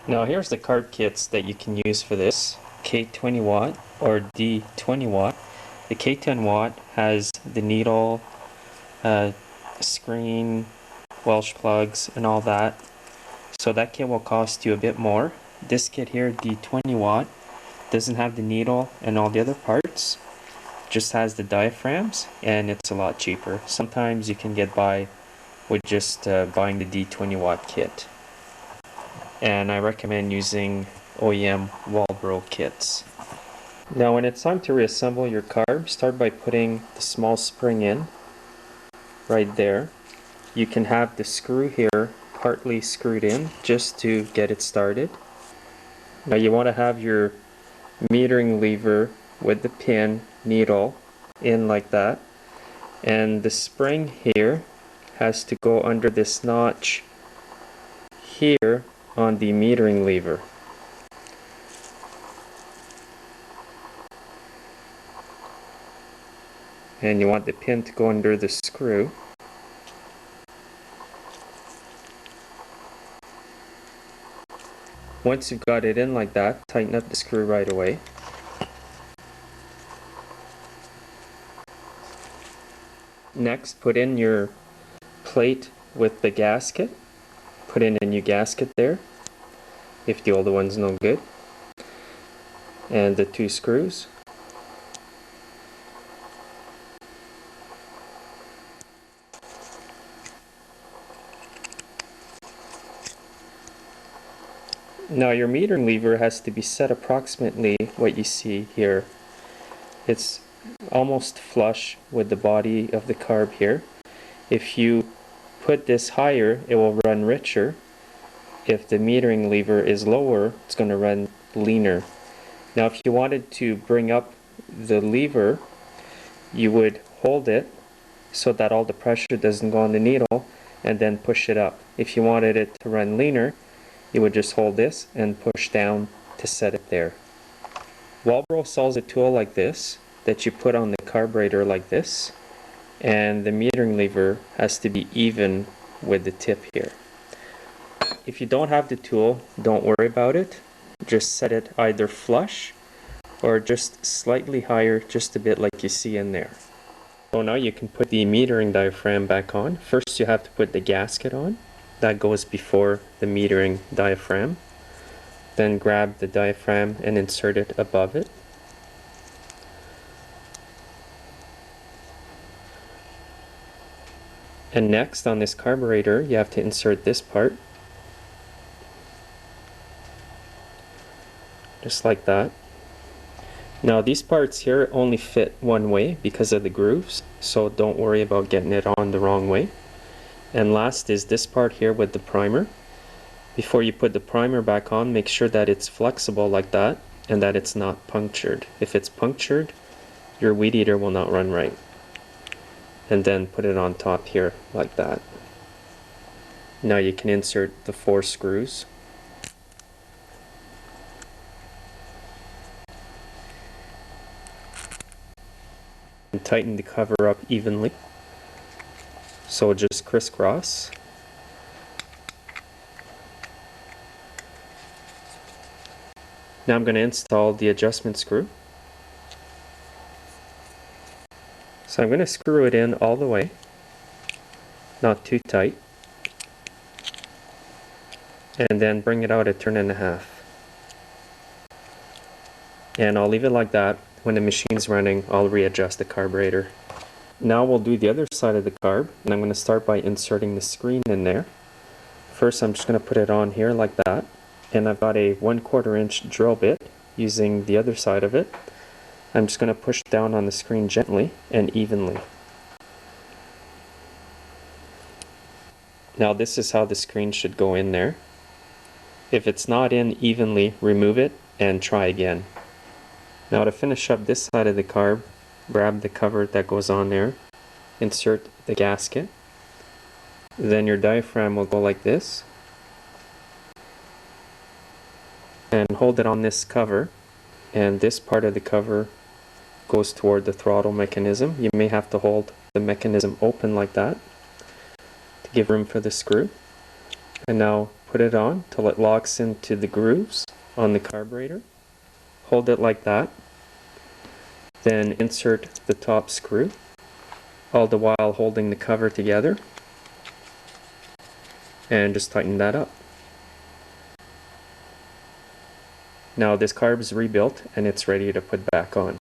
Now here's the carb kits that you can use for this. K20 watt or D20 watt. The K10 watt has the needle, screen, Welsh plugs, and all that. So that kit will cost you a bit more. This kit here, D20 watt, doesn't have the needle and all the other parts. Just has the diaphragms, and it's a lot cheaper. Sometimes you can get by with just buying the D20 watt kit. And I recommend using OEM Walbro kits. Now when it's time to reassemble your carb, start by putting the small spring in right there. You can have the screw here partly screwed in just to get it started. Now you want to have your metering lever with the pin needle in like that, and the spring here has to go under this notch here on the metering lever. And you want the pin to go under the screw. Once you've got it in like that, tighten up the screw right away. Next, put in your plate with the gasket. Put in a new gasket there, if the older one's no good. And the 2 screws. Now your metering lever has to be set approximately what you see here. It's almost flush with the body of the carb here. If you put this higher, it will run richer. If the metering lever is lower, it's going to run leaner. Now if you wanted to bring up the lever, you would hold it so that all the pressure doesn't go on the needle and then push it up. If you wanted it to run leaner, you would just hold this and push down to set it there. Walbro sells a tool like this that you put on the carburetor like this, and the metering lever has to be even with the tip here. If you don't have the tool, don't worry about it. Just set it either flush or just slightly higher, just a bit like you see in there. So now you can put the metering diaphragm back on. First you have to put the gasket on. That goes before the metering diaphragm. Then grab the diaphragm and insert it above it. And next on this carburetor, you have to insert this part. Just like that. Now these parts here only fit one way because of the grooves, so don't worry about getting it on the wrong way. And last is this part here with the primer. Before you put the primer back on, make sure that it's flexible like that and that it's not punctured. If it's punctured, your Weedeater will not run right. And then put it on top here like that. Now you can insert the 4 screws. And tighten the cover up evenly. So just crisscross. Now I'm going to install the adjustment screw. So I'm going to screw it in all the way, not too tight, and then bring it out a turn and a half. And I'll leave it like that. When the machine's running, I'll readjust the carburetor. Now we'll do the other side of the carb, and I'm going to start by inserting the screen in there. First I'm just going to put it on here like that, and I've got a 1/4 inch drill bit using the other side of it. I'm just going to push down on the screen gently and evenly. Now this is how the screen should go in there. If it's not in evenly, remove it and try again. Now to finish up this side of the carb, grab the cover that goes on there, insert the gasket, then your diaphragm will go like this, and hold it on this cover, and this part of the cover goes toward the throttle mechanism. You may have to hold the mechanism open like that to give room for the screw. And now put it on till it locks into the grooves on the carburetor. Hold it like that. Then insert the top screw, all the while holding the cover together. And just tighten that up. Now this carb is rebuilt and it's ready to put back on.